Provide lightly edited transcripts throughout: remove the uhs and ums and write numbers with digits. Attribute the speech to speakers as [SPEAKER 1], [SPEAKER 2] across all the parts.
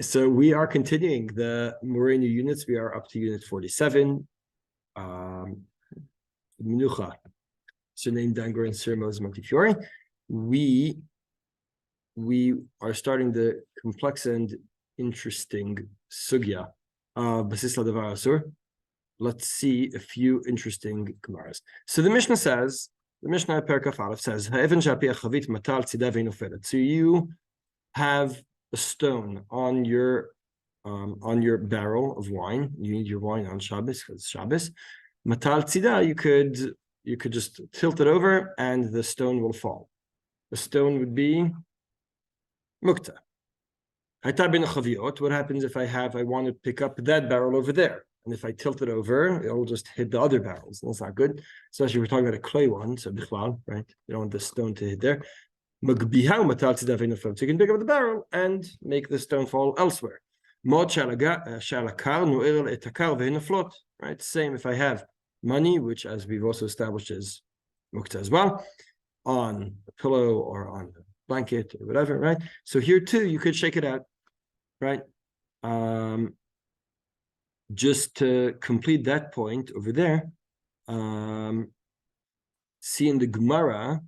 [SPEAKER 1] So we are continuing the Moreno units. We are up to unit 47. Menucha, Sunaim Dangur and Sirmos Montefiore. We are starting the complex and interesting sugya of Basisla Davar Asur. Let's see a few interesting Gemaras. So the Mishnah says, the Mishnah Perkaf Aleph says, so you have a stone on your barrel of wine. You need your wine on Shabbos because it's Shabbos. Matal tzida, you could just tilt it over and the stone will fall. The stone would be mukta. What happens if I want to pick up that barrel over there? And if I tilt it over, it'll just hit the other barrels. That's not good. Especially if we're talking about a clay one, so bichlal, right? You don't want the stone to hit there. So you can pick up the barrel and make the stone fall elsewhere. Right? Same if I have money, which as we've also established is mukta as well, on a pillow or on a blanket or whatever, right? So here too, you could shake it out, right? Just to complete that point over there, see in the Gemara,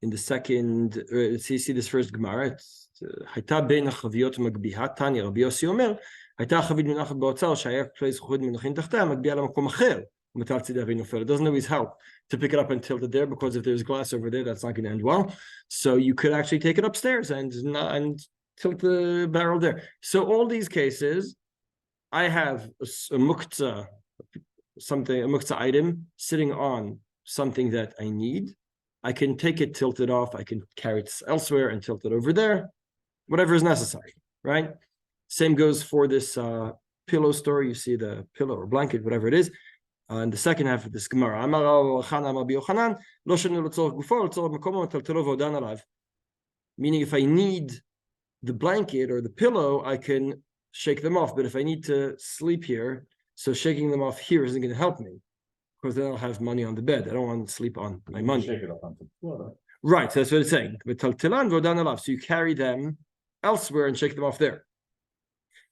[SPEAKER 1] in the second, see this first Gemara, it's Hayta bein hachaviyot magbiha, Tanya Rabbi Yossi Omer, Hayta chavit minachat ba'otzar, shayach place chud minachin tachta, magbiha lamakom acher, u'matal tzideh v'nofel. It doesn't always help to pick it up and tilt it there, because if there's glass over there, that's not going to end well. So you could actually take it upstairs and tilt the barrel there. So all these cases, I have a muktzah, a muktzah item sitting on something that I need. I can take it, tilt it off. I can carry it elsewhere and tilt it over there, whatever is necessary, right? Same goes for this pillow story. You see the pillow or blanket, whatever it is. In the second half of this Gemara, meaning if I need the blanket or the pillow, I can shake them off. But if I need to sleep here, so shaking them off here isn't going to help me, because then I'll have money on the bed. I don't want to sleep on my money.
[SPEAKER 2] Shake it off onto the floor.
[SPEAKER 1] Right, so that's what it's saying. So you carry them elsewhere and shake them off there.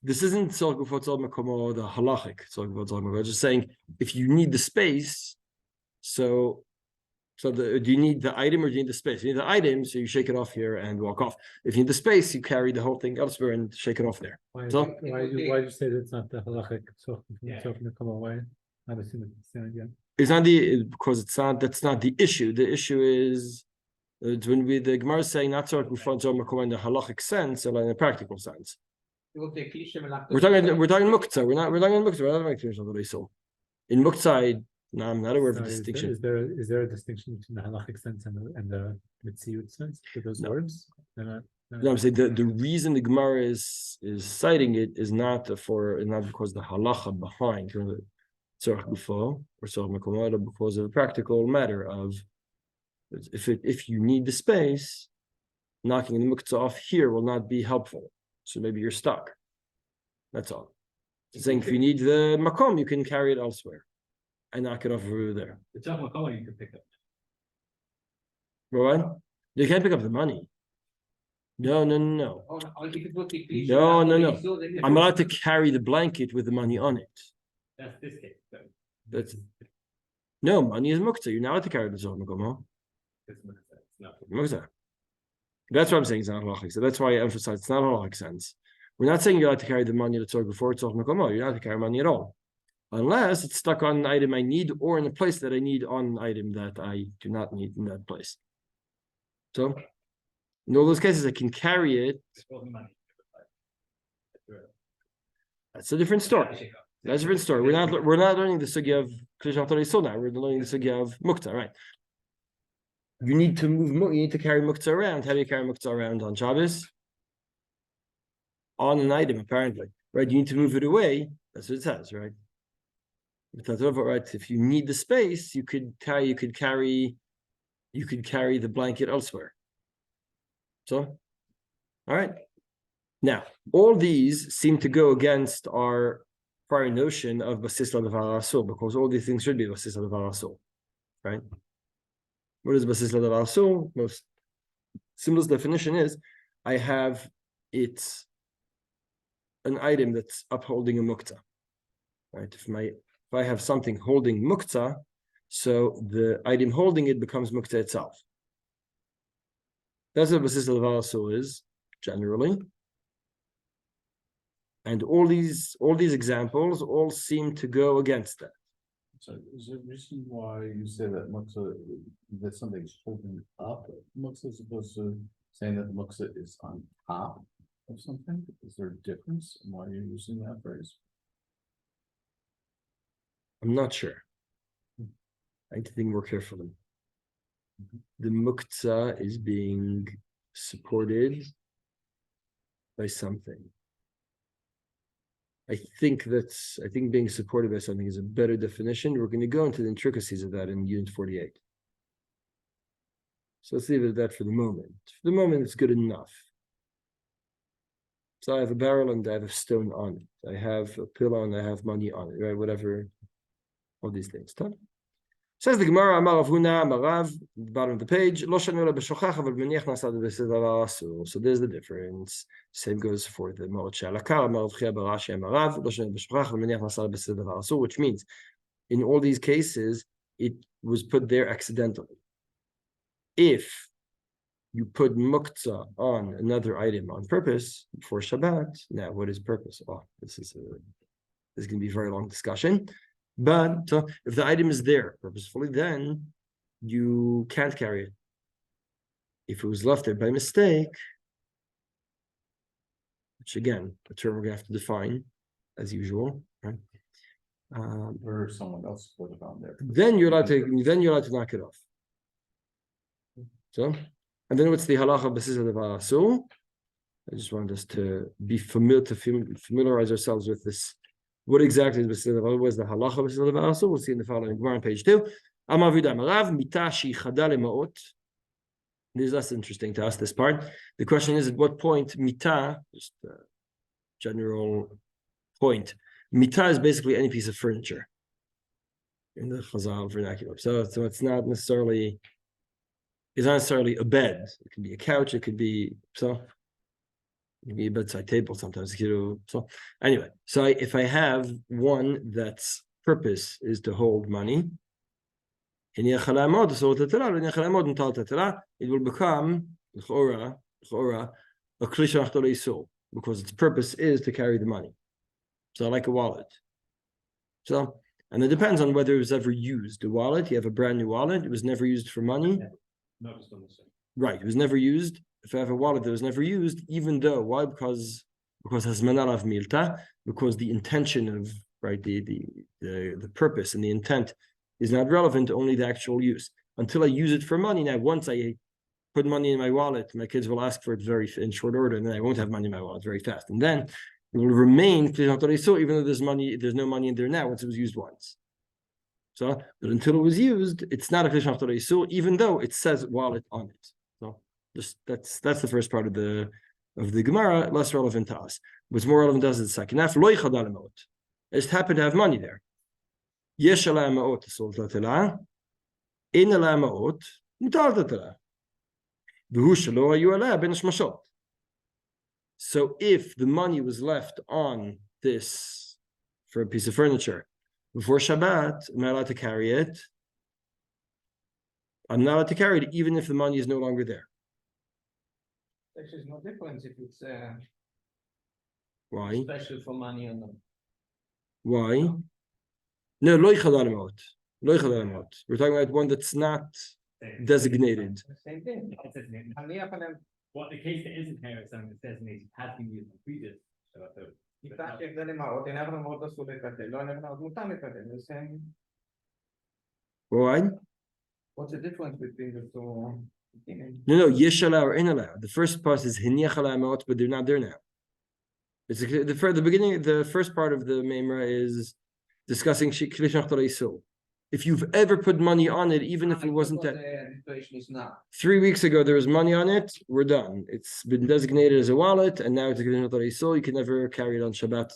[SPEAKER 1] This isn't the halachic. We're just saying if you need the space, do you need the item or do you need the space? You need the item, so you shake it off here and walk off. If you need the space, you carry the whole thing elsewhere and shake it off there.
[SPEAKER 3] Why do you say that's not the halachic?
[SPEAKER 1] It's not because it's not. That's not the issue. The issue is when the Gemara is saying not so in the halachic sense, or in a practical sense. We're talking muktzah. We're talking muktzah. We're not in muktzah. No, I'm not aware of a distinction.
[SPEAKER 3] Is there a distinction between the halachic sense and the mitziyut sense for those words?
[SPEAKER 1] No, I'm saying the reason the Gemara is citing it is not because the halacha behind tzorach gufo or tzorach mekomo, because of a practical matter of if you need the space, knocking the muktzah off here will not be helpful. So maybe you're stuck. That's all. It's saying if you need the makom, you can carry it elsewhere and knock it off over there.
[SPEAKER 2] The tzorach mekomo you can pick up.
[SPEAKER 1] What? You can't pick up the money. No. No. I'm allowed to carry the blanket with the money on it.
[SPEAKER 2] That's this case.
[SPEAKER 1] No, money is muktzah. You're not allowed to carry the tzorach mekomo. Muktzah. That's what I'm saying. It's not halachic. So that's why I emphasize it's not a halachic sense. We're not saying you're allowed to carry the money to tzorach before tzorach mekomo. You're not allowed to carry money at all, unless it's stuck on an item I need or in a place that I need on an item that I do not need in that place. So, in all those cases, I can carry it. That's a different story. That's a different story. We're not learning the sugya of Klishah Torah Yisod now. We're learning the sugya of muktzah, right? You need to carry muktzah around. How do you carry muktzah around on Shabbos? On an item, apparently, right? You need to move it away. That's what it says, right? Right. If you need the space, you could carry the blanket elsewhere. So, all right. Now, all these seem to go against our prior notion of basis l'davar asur, because all these things should be basis l'davar asur, right? What is basis l'davar asur? Most simplest definition is I have it an item that's upholding a muktzah, right? If I have something holding muktzah, so the item holding it becomes muktzah itself. That's what basis al is generally. And all these examples all seem to go against that.
[SPEAKER 4] So is there a reason why you say that muktzah, that something's holding up muktzah as opposed to saying that muktzah is on top of something? Is there a difference in why you're using that phrase?
[SPEAKER 1] I'm not sure. I need to think more carefully. The muktzah is being supported by something. I think being supported by something is a better definition. We're going to go into the intricacies of that in Unit 48. So let's leave it at that for the moment. For the moment, it's good enough. So I have a barrel and I have a stone on it. I have a pillow and I have money on it, right? Whatever, all these things. Says the Gemara, Amar Rav Huna, Amar Rav, the bottom of the page, Lo shanu la b'shochach, aval b'niach nasa b'sedavar asur. So there's the difference. Same goes for the Ma'ot Shalakar, Amar Rav Chia bar Ashi, Amar Rav, Lo shanu la b'shochach, aval b'niach nasa b'sedavar asur, which means in all these cases, it was put there accidentally. If you put muktzah on another item on purpose for Shabbat, now what is purpose? Oh, this is going to be a very long discussion. But if the item is there purposefully, then you can't carry it. If it was left there by mistake, which again, a term we're going to have to define as usual, right?
[SPEAKER 4] Or someone else put it on there.
[SPEAKER 1] Then you're allowed to knock it off. So, and then what's the halacha basis of the va'asu? I just wanted us to be familiarize ourselves with this. What exactly is basis of the va'asu? What is the halacha basis of the va'asu? We'll see in the following Gemara on page 2. Amar Vidam Rav mita shichada le'ma'ot. This is less interesting to us, this part. The question is, at what point mita, just a general point, mita is basically any piece of furniture in the Chazal vernacular. So it's not necessarily a bed. It can be a couch. It could be a bedside table sometimes. So anyway, so if I have one that's purpose is to hold money, it will become a kli because its purpose is to carry the money. So like a wallet. So, and it depends on whether it was ever used. The wallet, you have a brand new wallet, it was never used for money. Right, it was never used. If I have a wallet that was never used, even though, why? Because hazmana lav milta, because the intention of, right, the purpose and the intent is not relevant, only the actual use. Until I use it for money. Now, once I put money in my wallet, my kids will ask for it in short order, and then I won't have money in my wallet very fast. And then it will remain, even though there's no money in there now, once it was used once. So, but until it was used, it's not a Klish Naftar Yisur, even though it says wallet on it. So, just that's the first part of the Gemara, less relevant to us. What's more relevant to us is the second half. Lo yichadal ma'ot. I just happen to have money there. Yesh alai ma'ot asol tatela, in alai ma'ot mutar tatela. V'hu shelo hayu alai ben shmashot. So, if the money was left on this for a piece of furniture before Shabbat, I'm not allowed to carry it. I'm not allowed to carry it even if the money is no longer there.
[SPEAKER 2] There's no difference if it's
[SPEAKER 1] Why?
[SPEAKER 2] special for money or not.
[SPEAKER 1] Why? No, lo yichadal ma'ot. Lo yichadal ma'ot. We're talking about one that's not designated.
[SPEAKER 2] Same thing.
[SPEAKER 3] What the case that isn't here is something that's designated has been used in previous Shabbatot.
[SPEAKER 1] Why?
[SPEAKER 2] What's the difference between the two?
[SPEAKER 1] No, yesh alai or in alai. The first part is hiniach alai ma'ot, but they're not there now. It's the beginning. The first part of the Memra is discussing Klish Naftar Yisur. If you've ever put money on it, even if it wasn't that.
[SPEAKER 2] The situation is now.
[SPEAKER 1] 3 weeks ago, there was money on it. We're done. It's been designated as a wallet, and now it's a Klish Naftar Yisur. You can never carry it on Shabbat.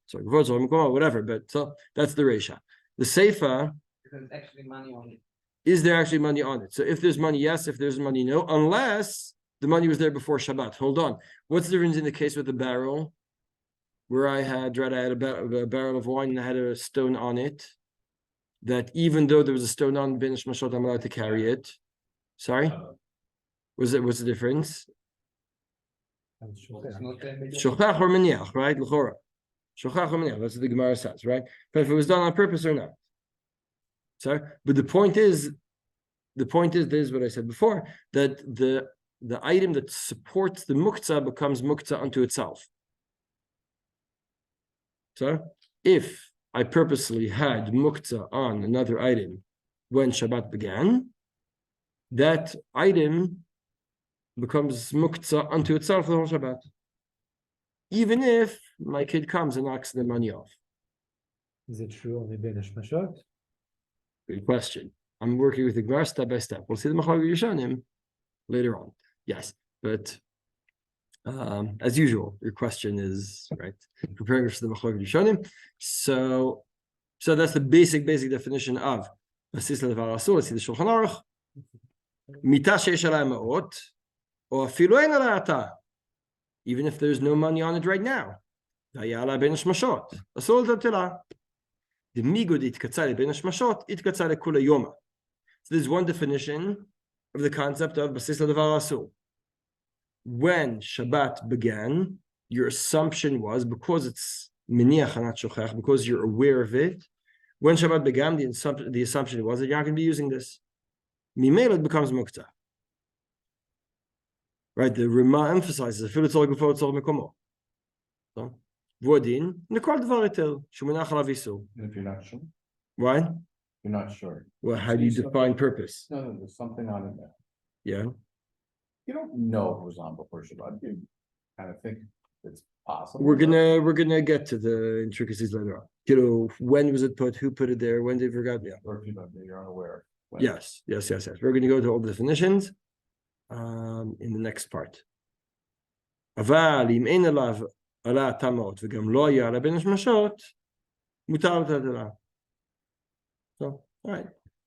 [SPEAKER 1] Sorry, whatever. But so that's the Reisha. The Seifa.
[SPEAKER 2] There's actually money on it.
[SPEAKER 1] Is there actually money on it? So if there's money, yes. If there's money, no. Unless the money was there before Shabbat. Hold on. What's the difference in the case with the barrel? where I had a barrel of wine and I had a stone on it, that even though there was a stone on Ben Mashot, I'm allowed to carry it. Sorry? What's the difference?
[SPEAKER 2] It's not a major-
[SPEAKER 1] Shochach or meniach, right? L'chora. Shochach or meniach, that's what the Gemara says, right? But if it was done on purpose or not. Sorry? But the point is, this is what I said before, that the item that supports the muktzah becomes muktzah unto itself. So if I purposely had muktzah on another item when Shabbat began, that item becomes muktzah unto itself the whole Shabbat. Even if my kid comes and knocks the money off.
[SPEAKER 5] Is it true only Ben Mashot?
[SPEAKER 1] Good question. I'm working with the Gemara step by step. We'll see the Machlokes Rishonim later on. Yes, but as usual, your question is right. Preparing for the Machlokes Rishonim. So that's the basic definition of Basis Levar Asur. Let's see the Shulchan Aruch. Mita sheish alai ma'ot, or afilu ein alai ata. Even if there's no money on it right now. Vayala ben shmashot. Asur l'tatila. The migud itkatzah ben shmashot itkatzah lekula yoma. So there's one definition of the concept of basis levar asur. When Shabbat began, your assumption was, because it's miniach and not shochach, because you're aware of it, when Shabbat began, the assumption was that you're not going to be using this. Mimela, it becomes muktzah. Right, the Rima emphasizes, so, Vodin, Nikol Dvar Etel, Shumenach Alav Isur.
[SPEAKER 4] If you're not sure,
[SPEAKER 1] Why?
[SPEAKER 4] you're not sure.
[SPEAKER 1] Well, how do you define purpose?
[SPEAKER 4] No, there's something on it there.
[SPEAKER 1] Yeah.
[SPEAKER 4] You don't know it was on before Shabbat. You kind of think it's possible.
[SPEAKER 1] We're gonna get to the intricacies later on. You know, when was it put? Who put it there? When they forgot? Yeah.
[SPEAKER 4] Or if you're unaware. When.
[SPEAKER 1] Yes. We're gonna go to all the definitions in the next part. אבל אם אין עליו עלה טמאות וגם לא היה עלה בין השמשות, מותר לתת עליו. So, all right.